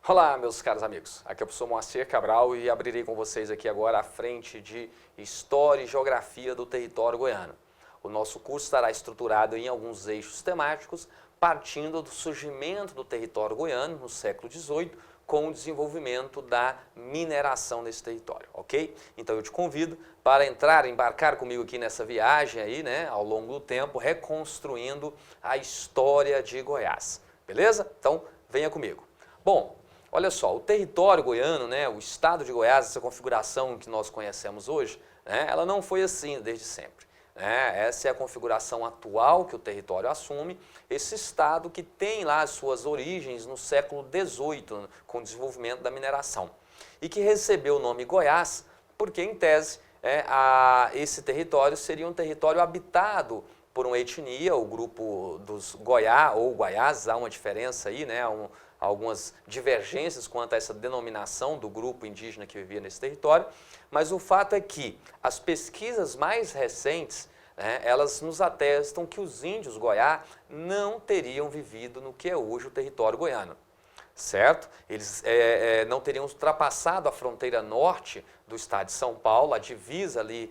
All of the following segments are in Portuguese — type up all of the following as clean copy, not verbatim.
Olá, meus caros amigos. Aqui é o professor Moacir Cabral e abrirei com vocês aqui agora a frente de História e Geografia do Território Goiano. O nosso curso estará estruturado em alguns eixos temáticos, partindo do surgimento do território goiano no século XVIII, com o desenvolvimento da mineração nesse território, ok? Então eu te convido para embarcar comigo aqui nessa viagem aí, né, ao longo do tempo, reconstruindo a história de Goiás, beleza? Então venha comigo. Bom, olha só, o território goiano, né, o estado de Goiás, essa configuração que nós conhecemos hoje, né, ela não foi assim desde sempre. Essa é a configuração atual que o território assume, esse estado que tem lá as suas origens no século XVIII, com o desenvolvimento da mineração, e que recebeu o nome Goiás, porque em tese esse território seria um território habitado por uma etnia, o grupo dos Goiá ou Guaiás, há uma diferença aí, né? Algumas divergências quanto a essa denominação do grupo indígena que vivia nesse território, mas o fato é que as pesquisas mais recentes, né, elas nos atestam que os índios Goiá não teriam vivido no que é hoje o território goiano, certo? Eles não teriam ultrapassado a fronteira norte do estado de São Paulo, a divisa ali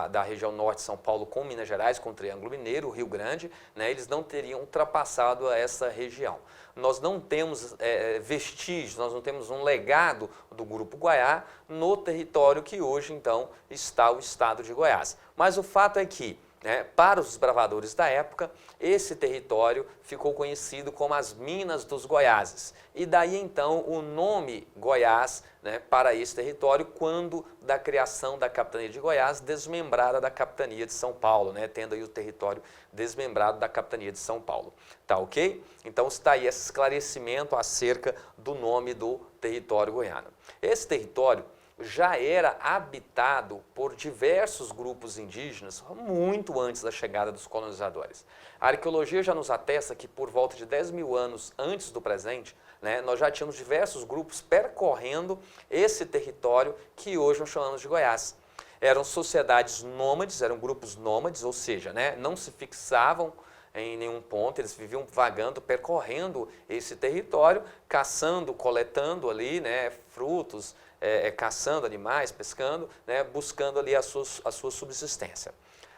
da região norte de São Paulo com Minas Gerais, com o Triângulo Mineiro, o Rio Grande, né, eles não teriam ultrapassado essa região. Nós não temos vestígios, nós não temos um legado do Grupo Goiá no território que hoje, então, está o estado de Goiás. Mas o fato é que, para os desbravadores da época, esse território ficou conhecido como as Minas dos Goiáses. E daí, então, o nome Goiás, né, para esse território, quando da criação da capitania de Goiás, desmembrada da capitania de São Paulo, né, tendo aí o território desmembrado da capitania de São Paulo. Tá ok? Então está aí esse esclarecimento acerca do nome do território goiano. Esse território já era habitado por diversos grupos indígenas muito antes da chegada dos colonizadores. A arqueologia já nos atesta que por volta de 10 mil anos antes do presente, né, nós já tínhamos diversos grupos percorrendo esse território que hoje nós chamamos de Goiás. Eram sociedades nômades, eram grupos nômades, ou seja, né, não se fixavam em nenhum ponto, eles viviam vagando, percorrendo esse território, caçando, coletando ali, né, frutos, caçando animais, pescando, né, buscando ali a sua subsistência.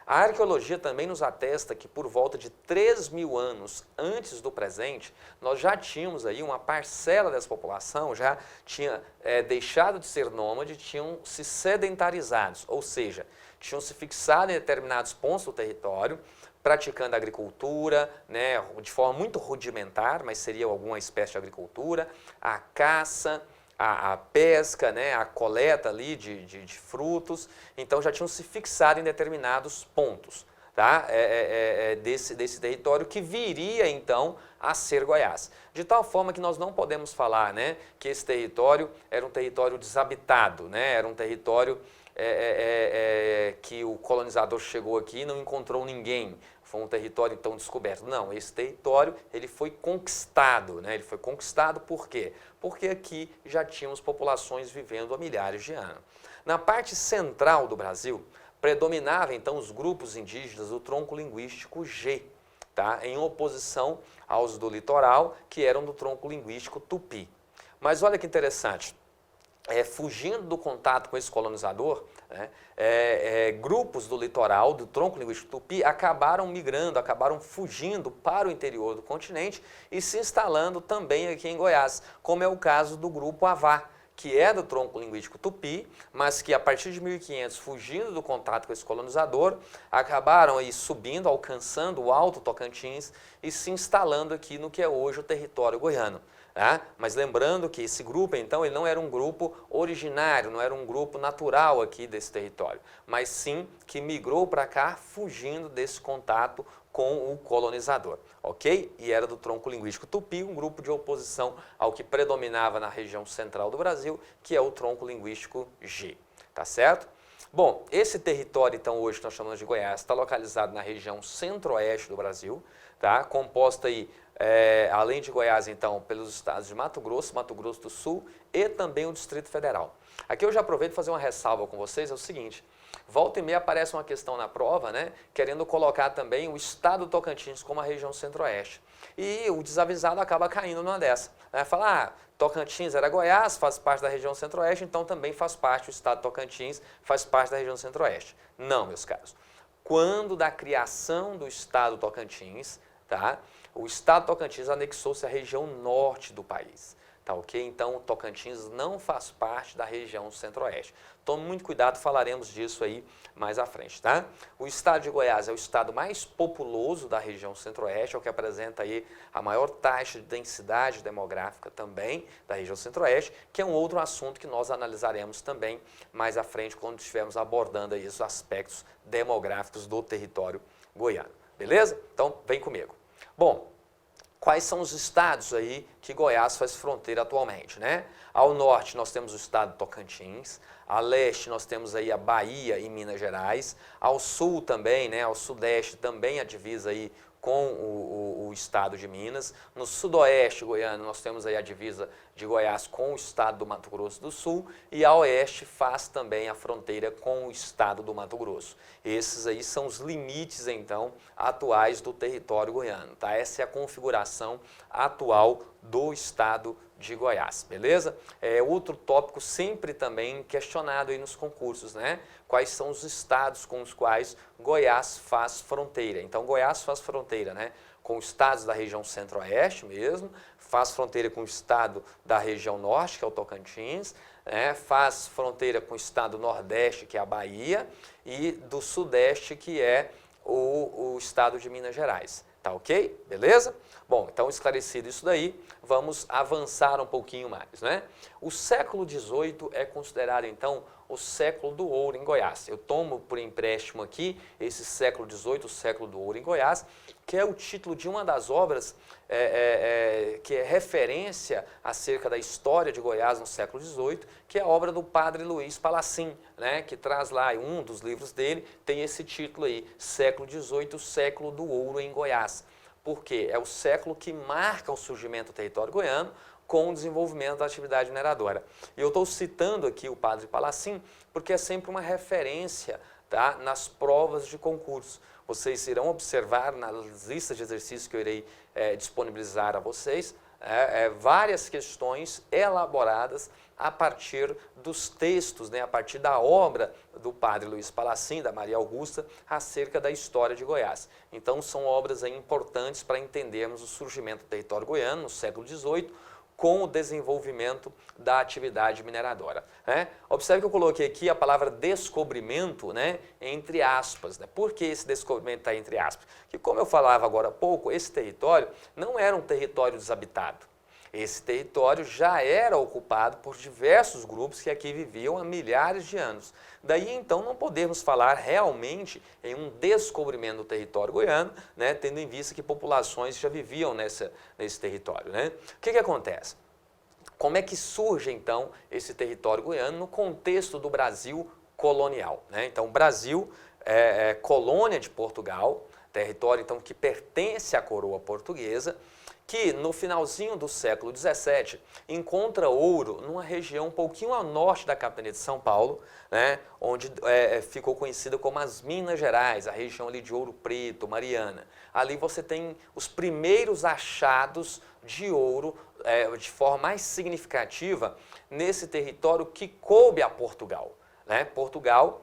A arqueologia também nos atesta que por volta de 3 mil anos antes do presente, nós já tínhamos aí uma parcela dessa população, já tinha deixado de ser nômade, tinham se sedentarizados, ou seja, tinham se fixado em determinados pontos do território, praticando agricultura, né, de forma muito rudimentar, mas seria alguma espécie de agricultura, a caça, a pesca, né, a coleta ali de frutos, então já tinham se fixado em determinados pontos, tá? Desse território que viria então a ser Goiás. De tal forma que nós não podemos falar, né, que esse território era um território desabitado, né, era um território que o colonizador chegou aqui e não encontrou ninguém, foi um território então descoberto. Não, esse território ele foi conquistado, né? Ele foi conquistado por quê? Porque aqui já tínhamos populações vivendo há milhares de anos. Na parte central do Brasil, predominavam então os grupos indígenas do tronco linguístico G, tá? Em oposição aos do litoral, que eram do tronco linguístico Tupi. Mas olha que interessante. Fugindo do contato com esse colonizador, né, grupos do litoral, do tronco linguístico Tupi, acabaram migrando, acabaram fugindo para o interior do continente e se instalando também aqui em Goiás, como é o caso do grupo Avá, que é do tronco linguístico Tupi, mas que a partir de 1500, fugindo do contato com esse colonizador, acabaram aí subindo, alcançando o Alto Tocantins e se instalando aqui no que é hoje o território goiano. Mas lembrando que esse grupo, então, ele não era um grupo originário, não era um grupo natural aqui desse território, mas sim que migrou para cá fugindo desse contato com o colonizador, ok? E era do tronco linguístico Tupi, um grupo de oposição ao que predominava na região central do Brasil, que é o tronco linguístico G, tá certo? Bom, esse território, então, hoje que nós chamamos de Goiás, está localizado na região centro-oeste do Brasil, tá? Composta aí além de Goiás, então, pelos estados de Mato Grosso do Sul e também o Distrito Federal. Aqui eu já aproveito para fazer uma ressalva com vocês, é o seguinte, volta e meia aparece uma questão na prova, né, querendo colocar também o estado do Tocantins como a região centro-oeste. E o desavisado acaba caindo numa dessa. Né? Fala, Tocantins era Goiás, faz parte da região centro-oeste, então também faz parte, o estado do Tocantins faz parte da região centro-oeste. Não, meus caros. Quando da criação do estado do Tocantins, tá, o estado do Tocantins anexou-se à região norte do país. Tá ok? Então, o Tocantins não faz parte da região centro-oeste. Tome muito cuidado, falaremos disso aí mais à frente, tá? O estado de Goiás é o estado mais populoso da região centro-oeste, é o que apresenta aí a maior taxa de densidade demográfica também da região centro-oeste, que é um outro assunto que nós analisaremos também mais à frente, quando estivermos abordando aí os aspectos demográficos do território goiano. Beleza? Então, vem comigo. Bom, quais são os estados aí que Goiás faz fronteira atualmente, né? Ao norte nós temos o estado de Tocantins, a leste nós temos aí a Bahia e Minas Gerais, ao sul também, né, ao sudeste também a divisa aí com o estado de Minas, no sudoeste goiano nós temos aí a divisa de Goiás com o estado do Mato Grosso do Sul e a oeste faz também a fronteira com o estado do Mato Grosso. Esses aí são os limites então atuais do território goiano, tá? Essa é a configuração atual do estado de Goiás, beleza? Outro tópico sempre também questionado aí nos concursos, né? Quais são os estados com os quais Goiás faz fronteira? Então, Goiás faz fronteira, né, com estados da região centro-oeste mesmo, faz fronteira com o estado da região norte, que é o Tocantins, né, faz fronteira com o estado nordeste, que é a Bahia, e do sudeste, que é o estado de Minas Gerais. Tá ok? Beleza? Bom, então esclarecido isso daí, vamos avançar um pouquinho mais, né? O século XVIII é considerado, então, o século do ouro em Goiás. Eu tomo por empréstimo aqui esse século XVIII, o século do ouro em Goiás, que é o título de uma das obras que é referência acerca da história de Goiás no século XVIII, que é a obra do padre Luiz Palacim, né, que traz lá, um dos livros dele tem esse título aí, século XVIII, o século do ouro em Goiás. Porque é o século que marca o surgimento do território goiano com o desenvolvimento da atividade mineradora. E eu estou citando aqui o padre Palacim porque é sempre uma referência, tá, nas provas de concurso. Vocês irão observar nas listas de exercícios que eu irei disponibilizar a vocês, várias questões elaboradas a partir dos textos, né, a partir da obra do padre Luiz Palacim, da Maria Augusta, acerca da história de Goiás. Então, são obras aí importantes para entendermos o surgimento do território goiano no século XVIII, com o desenvolvimento da atividade mineradora. Né? Observe que eu coloquei aqui a palavra descobrimento, né, entre aspas. Né? Por que esse descobrimento está entre aspas? Porque, como eu falava agora há pouco, esse território não era um território desabitado. Esse território já era ocupado por diversos grupos que aqui viviam há milhares de anos. Daí, então, não podemos falar realmente em um descobrimento do território goiano, né, tendo em vista que populações já viviam nesse território. Né? O que acontece? Como é que surge, então, esse território goiano no contexto do Brasil colonial? Né? Então, o Brasil é colônia de Portugal, território, então, que pertence à coroa portuguesa, que no finalzinho do século XVII encontra ouro numa região um pouquinho ao norte da capitania de São Paulo, né, onde ficou conhecida como as Minas Gerais, a região ali de Ouro Preto, Mariana. Ali você tem os primeiros achados de ouro de forma mais significativa nesse território que coube a Portugal. Né? Portugal,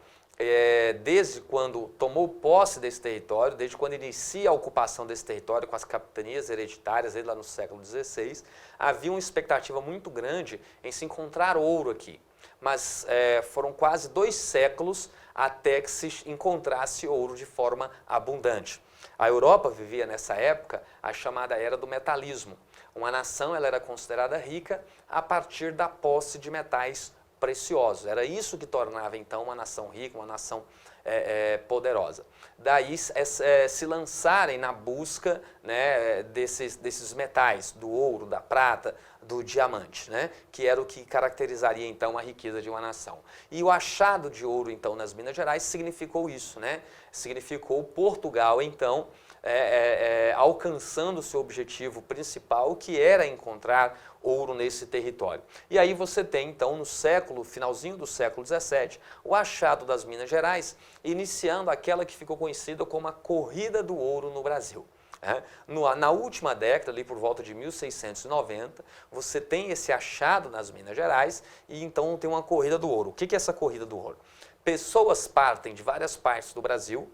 desde quando tomou posse desse território, desde quando inicia a ocupação desse território com as capitanias hereditárias, lá no século XVI, havia uma expectativa muito grande em se encontrar ouro aqui. Mas foram quase 2 séculos até que se encontrasse ouro de forma abundante. A Europa vivia nessa época a chamada Era do Metalismo. Uma nação ela era considerada rica a partir da posse de metais preciosos. Era isso que tornava, então, uma nação rica, uma nação poderosa. Daí se lançarem na busca, né, desses metais, do ouro, da prata, do diamante, né, que era o que caracterizaria, então, a riqueza de uma nação. E o achado de ouro, então, nas Minas Gerais significou isso, né? Significou Portugal, então, alcançando o seu objetivo principal, que era encontrar ouro nesse território. E aí você tem, então, no finalzinho do século XVII, o achado das Minas Gerais, iniciando aquela que ficou conhecida como a Corrida do Ouro no Brasil. Na última década, ali por volta de 1690, você tem esse achado nas Minas Gerais e então tem uma corrida do ouro. O que é essa corrida do ouro? Pessoas partem de várias partes do Brasil,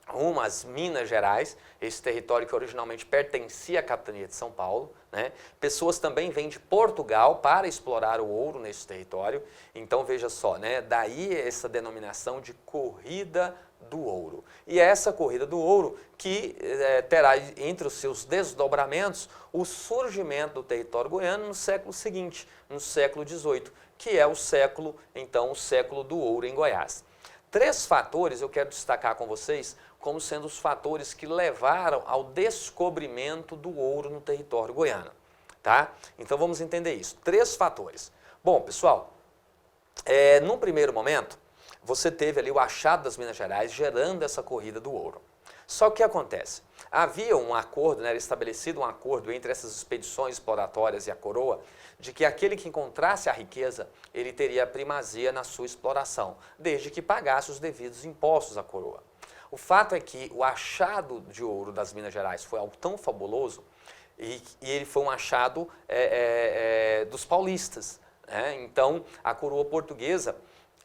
rumo às Minas Gerais, esse território que originalmente pertencia à capitania de São Paulo, né? Pessoas também vêm de Portugal para explorar o ouro nesse território. Então veja só, né? Daí essa denominação de corrida do ouro. E é essa corrida do ouro que terá entre os seus desdobramentos o surgimento do território goiano no século seguinte, no século XVIII, que é o século do ouro em Goiás. 3 fatores eu quero destacar com vocês como sendo os fatores que levaram ao descobrimento do ouro no território goiano, tá? Então vamos entender isso. 3 fatores. Bom, pessoal, num primeiro momento, você teve ali o achado das Minas Gerais gerando essa corrida do ouro. Só que o que acontece? Havia um acordo, né, era estabelecido um acordo entre essas expedições exploratórias e a coroa, de que aquele que encontrasse a riqueza, ele teria primazia na sua exploração, desde que pagasse os devidos impostos à coroa. O fato é que o achado de ouro das Minas Gerais foi algo tão fabuloso e ele foi um achado dos paulistas, né? Então, a coroa portuguesa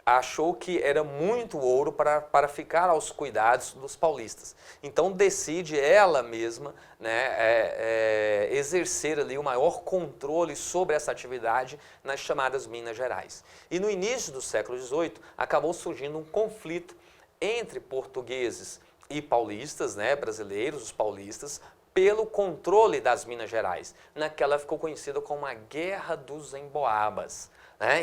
achou que era muito ouro para ficar aos cuidados dos paulistas. Então decide ela mesma, né, exercer ali o maior controle sobre essa atividade nas chamadas Minas Gerais. E no início do século XVIII acabou surgindo um conflito entre portugueses e paulistas, né, brasileiros, os paulistas, pelo controle das Minas Gerais. Naquela ficou conhecida como a Guerra dos Emboabas.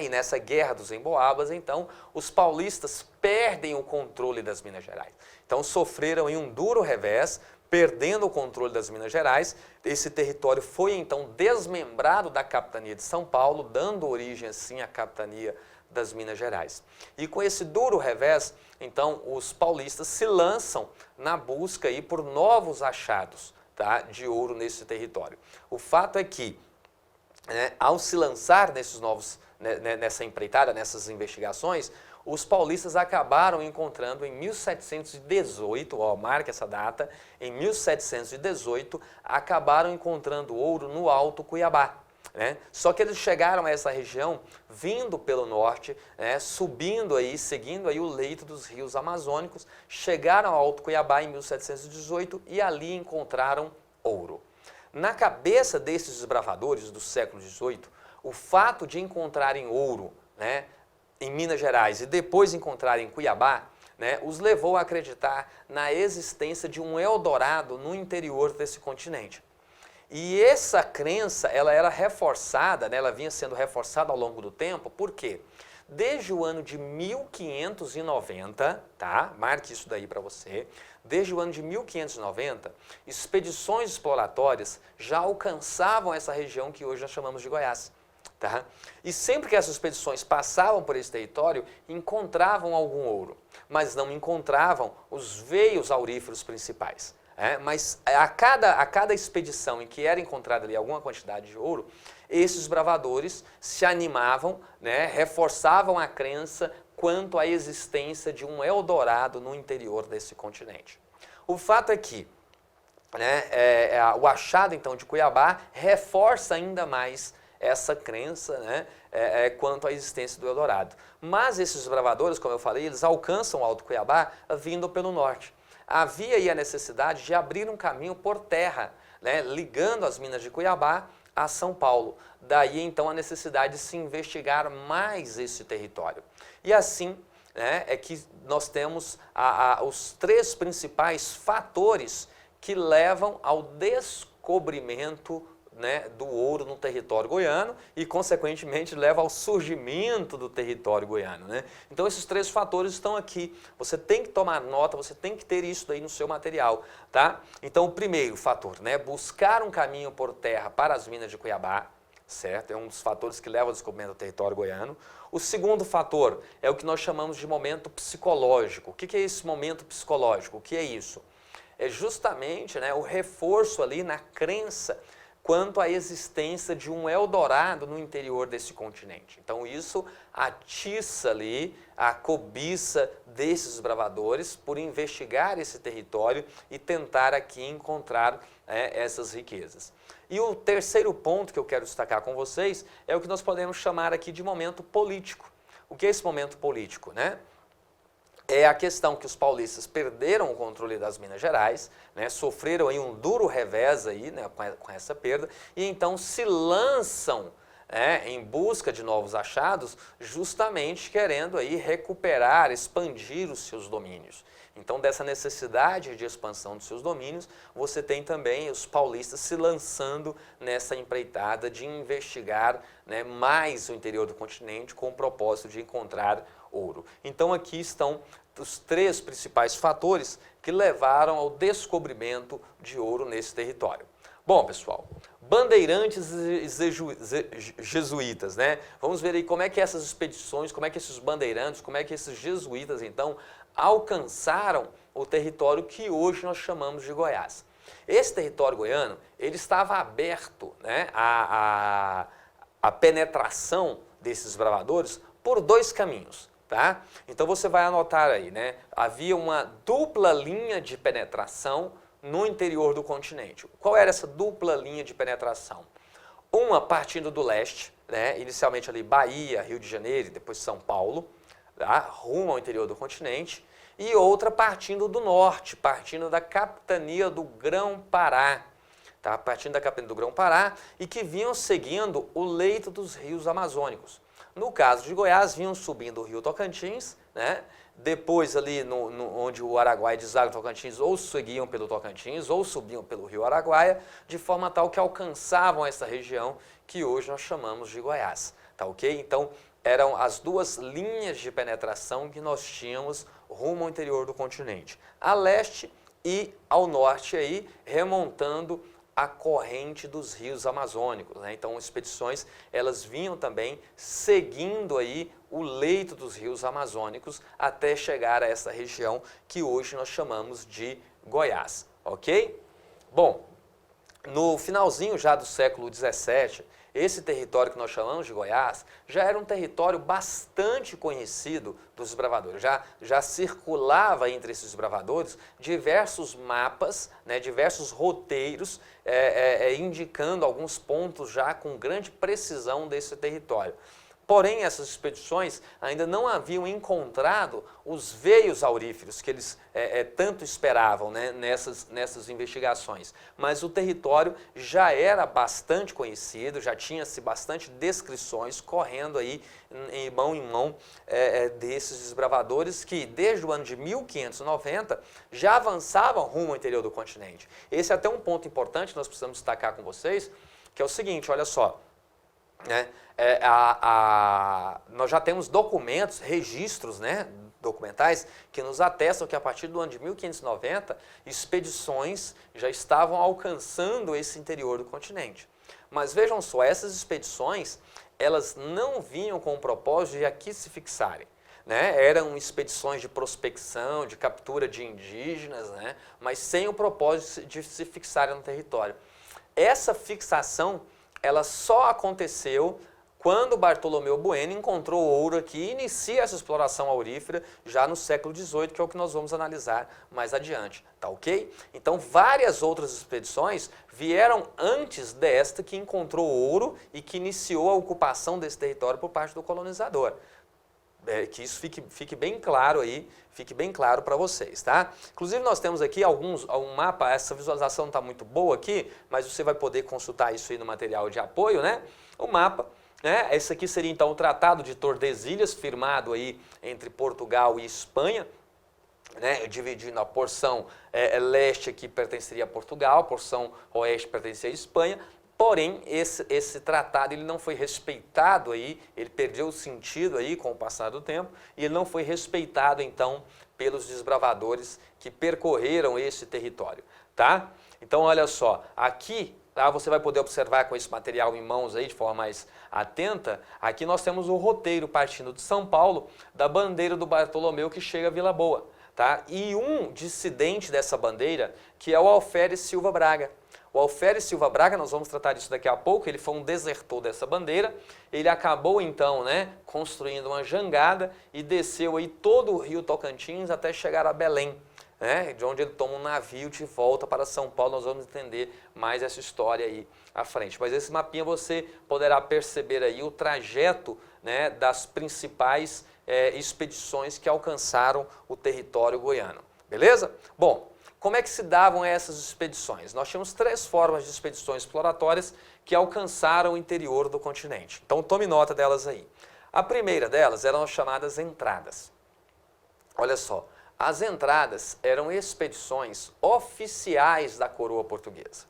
E nessa Guerra dos Emboabas, então, os paulistas perdem o controle das Minas Gerais. Então, sofreram um duro revés, perdendo o controle das Minas Gerais. Esse território foi, então, desmembrado da capitania de São Paulo, dando origem, assim, à capitania das Minas Gerais. E com esse duro revés, então, os paulistas se lançam na busca aí por novos achados, tá, de ouro nesse território. O fato é que, ao se lançar nessa empreitada, nessas investigações, os paulistas acabaram encontrando em 1718, marque essa data, em 1718, acabaram encontrando ouro no Alto Cuiabá. Só que eles chegaram a essa região vindo pelo norte, subindo aí, seguindo aí o leito dos rios amazônicos, chegaram ao Alto Cuiabá em 1718 e ali encontraram ouro. Na cabeça desses desbravadores do século XVIII, o fato de encontrarem ouro, em Minas Gerais e depois encontrarem em Cuiabá, os levou a acreditar na existência de um Eldorado no interior desse continente. E essa crença, ela era reforçada, ela vinha sendo reforçada ao longo do tempo, por quê? Desde o ano de 1590, tá? Marque isso daí para você. Desde o ano de 1590, expedições exploratórias já alcançavam essa região que hoje nós chamamos de Goiás. Tá? E sempre que essas expedições passavam por esse território, encontravam algum ouro, mas não encontravam os veios auríferos principais. Mas a cada expedição em que era encontrada ali alguma quantidade de ouro, esses bravadores se animavam, reforçavam a crença quanto à existência de um Eldorado no interior desse continente. O fato é que o achado então de Cuiabá reforça ainda mais essa crença, quanto à existência do Eldorado. Mas esses desbravadores, como eu falei, eles alcançam o Alto Cuiabá vindo pelo norte. Havia aí a necessidade de abrir um caminho por terra, ligando as minas de Cuiabá a São Paulo. Daí então a necessidade de se investigar mais esse território. E assim é que nós temos os 3 principais fatores que levam ao descobrimento do ouro no território goiano e, consequentemente, leva ao surgimento do território goiano. Então, esses 3 fatores estão aqui. Você tem que tomar nota, você tem que ter isso daí no seu material. Tá? Então, o primeiro fator, buscar um caminho por terra para as minas de Cuiabá, certo? É um dos fatores que leva ao descobrimento do território goiano. O segundo fator é o que nós chamamos de momento psicológico. O que é esse momento psicológico? O que é isso? é justamente, né, o reforço ali na crença quanto à existência de um Eldorado no interior desse continente. Então isso atiça ali a cobiça desses desbravadores por investigar esse território e tentar aqui encontrar essas riquezas. E o terceiro ponto que eu quero destacar com vocês é o que nós podemos chamar aqui de momento político. O que é esse momento político, né? É a questão que os paulistas perderam o controle das Minas Gerais, né, sofreram aí um duro revés aí, né, com essa perda, e então se lançam em busca de novos achados, justamente querendo aí recuperar, expandir os seus domínios. Então, dessa necessidade de expansão dos seus domínios, você tem também os paulistas se lançando nessa empreitada de investigar, né, mais o interior do continente com o propósito de encontrar ouro. Então aqui estão os três principais fatores que levaram ao descobrimento de ouro nesse território. Bom, pessoal, bandeirantes e jesuítas, né? Vamos ver aí como é que essas expedições, como é que esses bandeirantes, como é que esses jesuítas, então, alcançaram o território que hoje nós chamamos de Goiás. Esse território goiano, ele estava aberto, né, à penetração desses desbravadores por dois caminhos. Tá? Então você vai anotar aí, né? Havia uma dupla linha de penetração no interior do continente. Qual era essa dupla linha de penetração? Uma partindo do leste, né? Inicialmente ali Bahia, Rio de Janeiro e depois São Paulo, tá? Rumo ao interior do continente, e outra partindo do norte, partindo da capitania do Grão-Pará, tá? Partindo da capitania do Grão-Pará e que vinham seguindo o leito dos rios amazônicos. No caso de Goiás, vinham subindo o rio Tocantins, né? Depois ali onde o Araguaia deságua o Tocantins, ou seguiam pelo Tocantins, ou subiam pelo rio Araguaia, de forma tal que alcançavam essa região que hoje nós chamamos de Goiás, tá ok? Então, eram as duas linhas de penetração que nós tínhamos rumo ao interior do continente, a leste e ao norte aí, remontando a corrente dos rios amazônicos, né? Então, expedições, elas vinham também seguindo aí o leito dos rios amazônicos até chegar a essa região que hoje nós chamamos de Goiás, ok? Bom, no finalzinho já do século XVII, esse território que nós chamamos de Goiás já era um território bastante conhecido dos desbravadores. Já circulava entre esses desbravadores diversos mapas, né, diversos roteiros indicando alguns pontos já com grande precisão desse território. Porém, essas expedições ainda não haviam encontrado os veios auríferos que eles tanto esperavam, né, nessas investigações. Mas o território já era bastante conhecido, já tinha-se bastante descrições correndo aí em mão desses desbravadores que, desde o ano de 1590, já avançavam rumo ao interior do continente. Esse é até um ponto importante que nós precisamos destacar com vocês, que é o seguinte, olha só. Né? Nós já temos documentos, registros, né, documentais que nos atestam que a partir do ano de 1590 expedições já estavam alcançando esse interior do continente. Mas vejam só, essas expedições elas não vinham com o propósito de aqui se fixarem. Né? Eram expedições de prospecção, de captura de indígenas, né? Mas sem o propósito de se fixarem no território. Essa fixação ela só aconteceu quando Bartolomeu Bueno encontrou ouro aqui e inicia essa exploração aurífera já no século XVIII, que é o que nós vamos analisar mais adiante, tá ok? Então, várias outras expedições vieram antes desta que encontrou ouro e que iniciou a ocupação desse território por parte do colonizador. Que isso fique bem claro aí, fique bem claro para vocês, tá? Inclusive nós temos aqui um mapa, essa visualização não está muito boa aqui, mas você vai poder consultar isso aí no material de apoio, né? O mapa, né? Esse aqui seria então o Tratado de Tordesilhas, firmado aí entre Portugal e Espanha, né? Dividindo a porção leste aqui pertenceria a Portugal, a porção oeste pertencia à Espanha. Porém, esse tratado ele não foi respeitado aí, ele perdeu o sentido aí com o passar do tempo e ele não foi respeitado então pelos desbravadores que percorreram esse território, tá? Então, olha só, aqui tá, você vai poder observar com esse material em mãos aí de forma mais atenta, aqui nós temos o roteiro partindo de São Paulo da bandeira do Bartolomeu que chega a Vila Boa. tá? E um dissidente dessa bandeira, que é o Alferes Silva Braga. O Alferes Silva Braga, nós vamos tratar disso daqui a pouco, ele foi um desertor dessa bandeira, ele acabou então, né, construindo uma jangada e desceu aí todo o rio Tocantins até chegar a Belém, né, de onde ele toma um navio de volta para São Paulo. Nós vamos entender mais essa história aí à frente. Mas esse mapinha você poderá perceber aí o trajeto, né, das principais expedições que alcançaram o território goiano. Beleza? Bom, como é que se davam essas expedições? Nós tínhamos 3 formas de expedições exploratórias que alcançaram o interior do continente. Então tome nota delas aí. A primeira delas eram as chamadas entradas. Olha só, as entradas eram expedições oficiais da coroa portuguesa.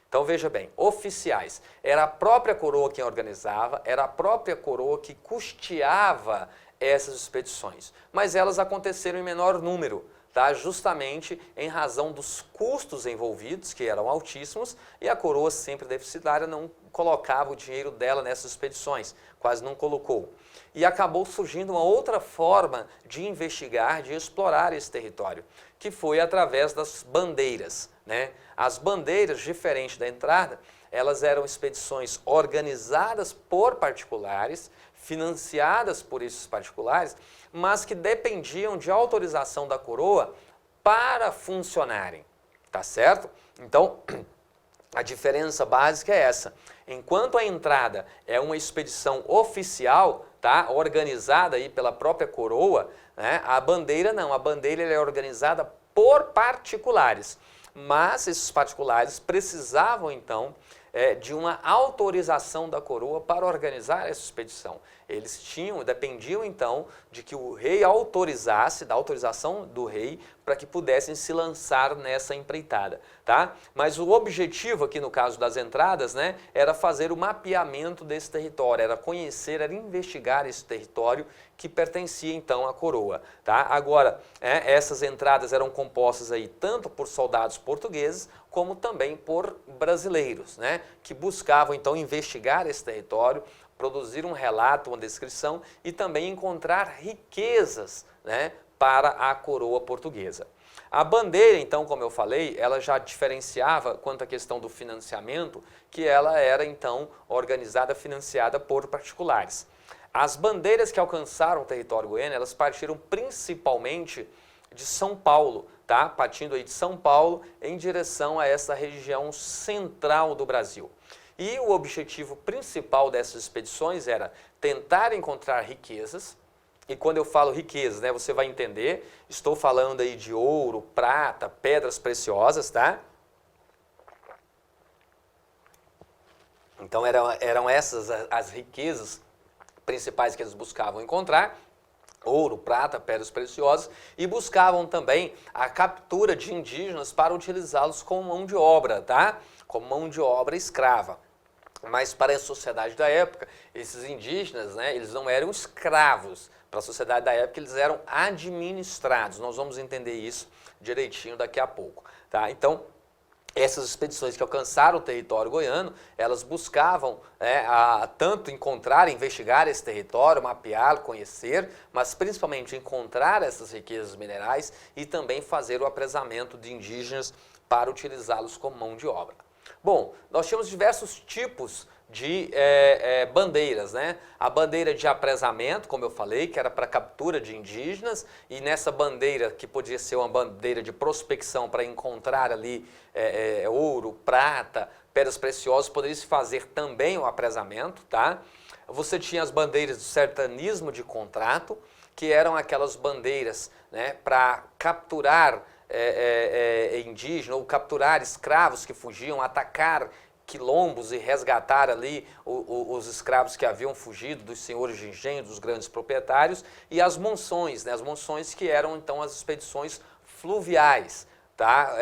Então veja bem, oficiais. Era a própria coroa quem organizava, era a própria coroa que custeava essas expedições. Mas elas aconteceram em menor número, tá? Justamente em razão dos custos envolvidos, que eram altíssimos, e a coroa, sempre deficitária, não colocava o dinheiro dela nessas expedições, quase não colocou. E acabou surgindo uma outra forma de investigar, de explorar esse território, que foi através das bandeiras, né? As bandeiras, diferente da entrada, elas eram expedições organizadas por particulares, financiadas por esses particulares, mas que dependiam de autorização da coroa para funcionarem, tá certo? Então, a diferença básica é essa. Enquanto a entrada é uma expedição oficial, tá, organizada aí pela própria coroa, né, a bandeira não, a bandeira é organizada por particulares, mas esses particulares precisavam então de uma autorização da coroa para organizar essa expedição. Eles dependiam então de que o rei autorizasse, da autorização do rei, para que pudessem se lançar nessa empreitada, tá? Mas o objetivo aqui no caso das entradas, né, era fazer o mapeamento desse território, era conhecer, era investigar esse território que pertencia então à coroa, tá? Agora, essas entradas eram compostas aí tanto por soldados portugueses como também por brasileiros, né, que buscavam então investigar esse território, produzir um relato, uma descrição e também encontrar riquezas, né, para a coroa portuguesa. A bandeira, então, como eu falei, ela já diferenciava quanto à questão do financiamento, que ela era então organizada, financiada por particulares. As bandeiras que alcançaram o território goiano, elas partiram principalmente de São Paulo, tá? Partindo aí de São Paulo em direção a essa região central do Brasil. E o objetivo principal dessas expedições era tentar encontrar riquezas, e quando eu falo riquezas, né, você vai entender, estou falando aí de ouro, prata, pedras preciosas, tá? Então eram essas as riquezas principais que eles buscavam encontrar, ouro, prata, pedras preciosas, e buscavam também a captura de indígenas para utilizá-los como mão de obra, tá? Como mão de obra escrava. Mas para a sociedade da época, esses indígenas, né, eles não eram escravos. Para a sociedade da época, eles eram administrados. Nós vamos entender isso direitinho daqui a pouco, tá? Então, essas expedições que alcançaram o território goiano, elas buscavam tanto encontrar, investigar esse território, mapeá-lo, conhecer, mas principalmente encontrar essas riquezas minerais e também fazer o apresamento de indígenas para utilizá-los como mão de obra. Bom, nós tínhamos diversos tipos de bandeiras, né? A bandeira de apresamento, como eu falei, que era para captura de indígenas, e nessa bandeira, que podia ser uma bandeira de prospecção para encontrar ali ouro, prata, pedras preciosas, poderia se fazer também o apresamento, tá? Você tinha as bandeiras do sertanismo de contrato, que eram aquelas bandeiras, né, para capturar indígena ou capturar escravos que fugiam, atacar quilombos e resgatar ali os escravos que haviam fugido dos senhores de engenho, dos grandes proprietários, e as monções, né, as monções que eram então as expedições fluviais, tá?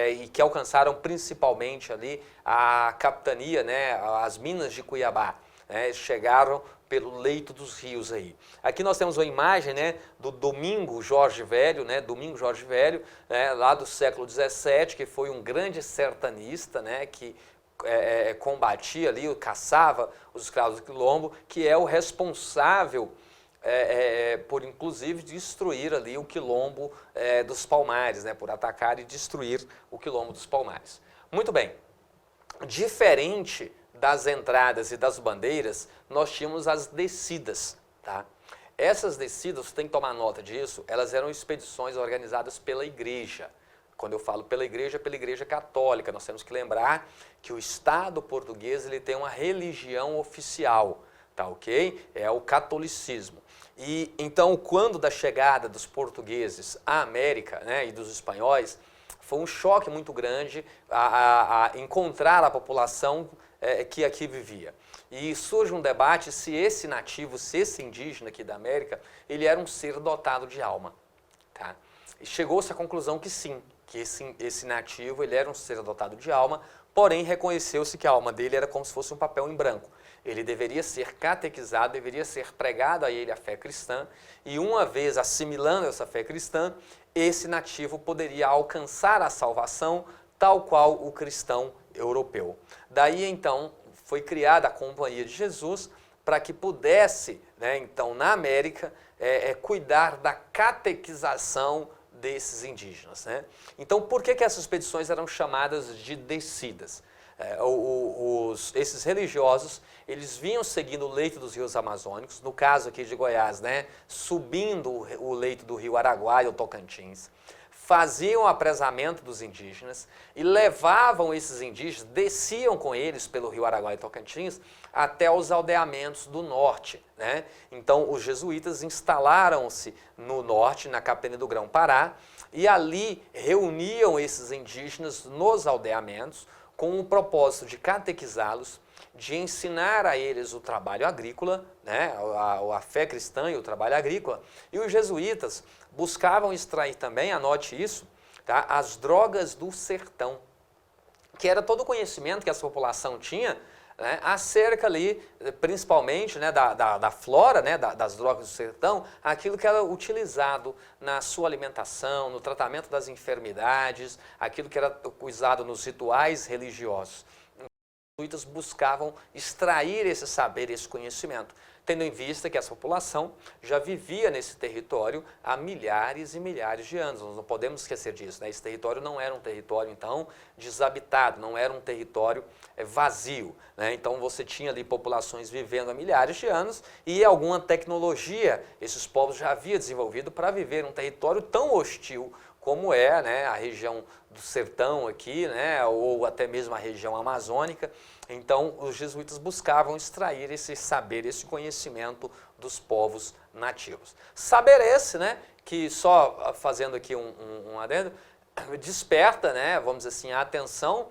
E que alcançaram principalmente ali a capitania, né, as minas de Cuiabá, né, chegaram pelo leito dos rios aí. Aqui nós temos uma imagem, né, do Domingo Jorge Velho, né, Domingo Jorge Velho, né, lá do século XVII, que foi um grande sertanista, né, que combatia ali, caçava os escravos do quilombo, que é o responsável por inclusive destruir ali o quilombo dos Palmares, né, por atacar e destruir o quilombo dos Palmares. Muito bem, diferente das entradas e das bandeiras, nós tínhamos as descidas, tá? Essas descidas, você tem que tomar nota disso, elas eram expedições organizadas pela igreja. Quando eu falo pela igreja católica, nós temos que lembrar que o Estado português ele tem uma religião oficial, tá ok? É o catolicismo. E então, quando da chegada dos portugueses à América, né, e dos espanhóis, foi um choque muito grande a encontrar a população que aqui vivia. E surge um debate se esse nativo, se esse indígena aqui da América, ele era um ser dotado de alma, tá? E chegou-se à conclusão que sim, que esse nativo ele era um ser dotado de alma, porém reconheceu-se que a alma dele era como se fosse um papel em branco. Ele deveria ser catequizado, deveria ser pregado a ele a fé cristã, e uma vez assimilando essa fé cristã, esse nativo poderia alcançar a salvação tal qual o cristão europeu. Daí então foi criada a Companhia de Jesus para que pudesse, né, então na América, cuidar da catequização desses indígenas, né? Então, por que essas expedições eram chamadas de descidas? Esses religiosos, eles vinham seguindo o leito dos rios amazônicos, no caso aqui de Goiás, né, subindo o leito do rio Araguaia ou Tocantins, faziam o apresamento dos indígenas e levavam esses indígenas, desciam com eles pelo rio Araguaia e Tocantins até os aldeamentos do norte, né? Então, os jesuítas instalaram-se no norte, na Capitania do Grão-Pará, e ali reuniam esses indígenas nos aldeamentos com o propósito de catequizá-los, de ensinar a eles o trabalho agrícola, né, a fé cristã e o trabalho agrícola. E os jesuítas buscavam extrair também, anote isso, tá, as drogas do sertão, que era todo o conhecimento que essa população tinha, né, acerca ali, principalmente, né, da flora, né, das drogas do sertão, aquilo que era utilizado na sua alimentação, no tratamento das enfermidades, aquilo que era usado nos rituais religiosos. Os jesuítas buscavam extrair esse saber, esse conhecimento, tendo em vista que essa população já vivia nesse território há milhares e milhares de anos. Nós não podemos esquecer disso, né? Esse território não era um território, então, desabitado, não era um território vazio, né? Então, você tinha ali populações vivendo há milhares de anos e alguma tecnologia esses povos já haviam desenvolvido para viver num território tão hostil como é, né, a região do sertão aqui, né, ou até mesmo a região amazônica. Então, os jesuítas buscavam extrair esse saber, esse conhecimento dos povos nativos. Saber esse, né, que só fazendo aqui um adendo, desperta, né, vamos dizer assim, a atenção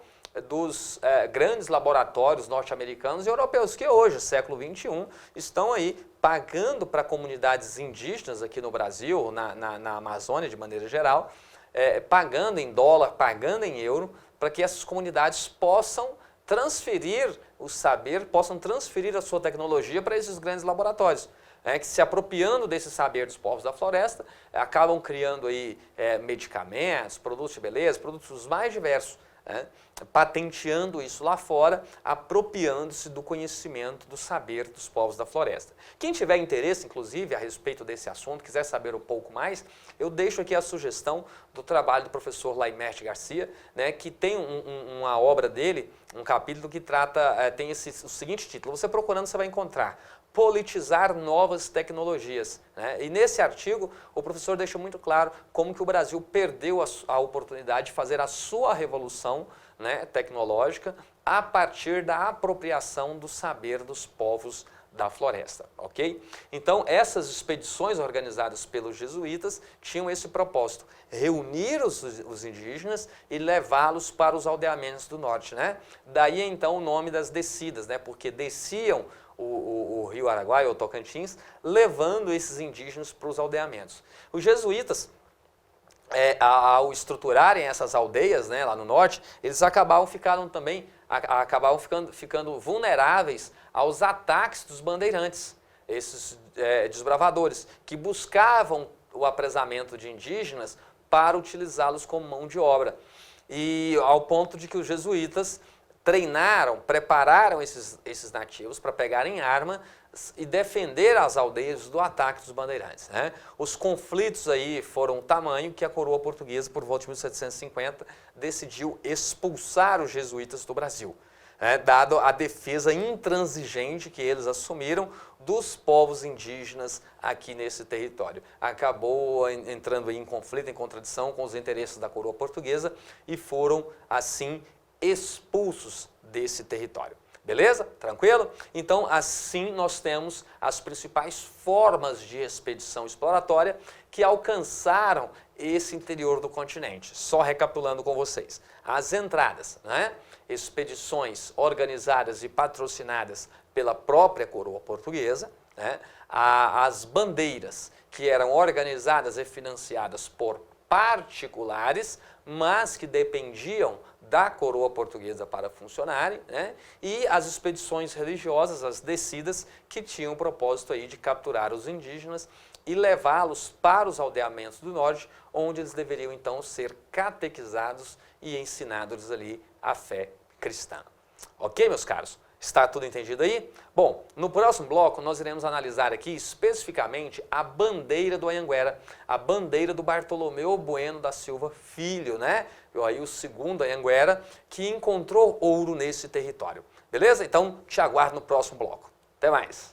dos grandes laboratórios norte-americanos e europeus, que hoje, século XXI, estão aí pagando para comunidades indígenas aqui no Brasil, na Amazônia de maneira geral, pagando em dólar, pagando em euro, para que essas comunidades possam transferir o saber, possam transferir a sua tecnologia para esses grandes laboratórios, que se apropriando desse saber dos povos da floresta, acabam criando aí medicamentos, produtos de beleza, produtos os mais diversos, patenteando isso lá fora, apropriando-se do conhecimento, do saber dos povos da floresta. Quem tiver interesse, inclusive, a respeito desse assunto, quiser saber um pouco mais, eu deixo aqui a sugestão do trabalho do professor Laimerte Garcia, né, que tem uma obra dele, um capítulo que trata, tem o seguinte título, você procurando você vai encontrar: Politizar novas tecnologias, né? E nesse artigo o professor deixa muito claro como que o Brasil perdeu a oportunidade de fazer a sua revolução, né, tecnológica a partir da apropriação do saber dos povos da floresta, ok? Então essas expedições organizadas pelos jesuítas tinham esse propósito: reunir os indígenas e levá-los para os aldeamentos do norte, né? Daí então o nome das descidas, né? Porque desciam o rio Araguaia ou Tocantins, levando esses indígenas para os aldeamentos. Os jesuítas, ao estruturarem essas aldeias, né, lá no norte, eles acabavam ficando vulneráveis aos ataques dos bandeirantes, esses desbravadores, que buscavam o apresamento de indígenas para utilizá-los como mão de obra. E ao ponto de que os jesuítas treinaram, prepararam esses nativos para pegarem arma e defender as aldeias do ataque dos bandeirantes, né? Os conflitos aí foram o tamanho que a coroa portuguesa, por volta de 1750, decidiu expulsar os jesuítas do Brasil, né? Dado a defesa intransigente que eles assumiram dos povos indígenas aqui nesse território. Acabou entrando aí em conflito, em contradição com os interesses da coroa portuguesa e foram, assim, expulsos desse território. Beleza? Tranquilo? Então, assim nós temos as principais formas de expedição exploratória que alcançaram esse interior do continente. Só recapitulando com vocês. As entradas, né? Expedições organizadas e patrocinadas pela própria coroa portuguesa, né? As bandeiras, que eram organizadas e financiadas por particulares, mas que dependiam da coroa portuguesa para funcionarem, né? E as expedições religiosas, as descidas, que tinham o propósito aí de capturar os indígenas e levá-los para os aldeamentos do norte, onde eles deveriam então ser catequizados e ensinados ali a fé cristã. Ok, meus caros? Está tudo entendido aí? Bom, no próximo bloco nós iremos analisar aqui especificamente a bandeira do Anhanguera, a bandeira do Bartolomeu Bueno da Silva Filho, né? Aí o segundo Anhanguera que encontrou ouro nesse território. Beleza? Então te aguardo no próximo bloco. Até mais!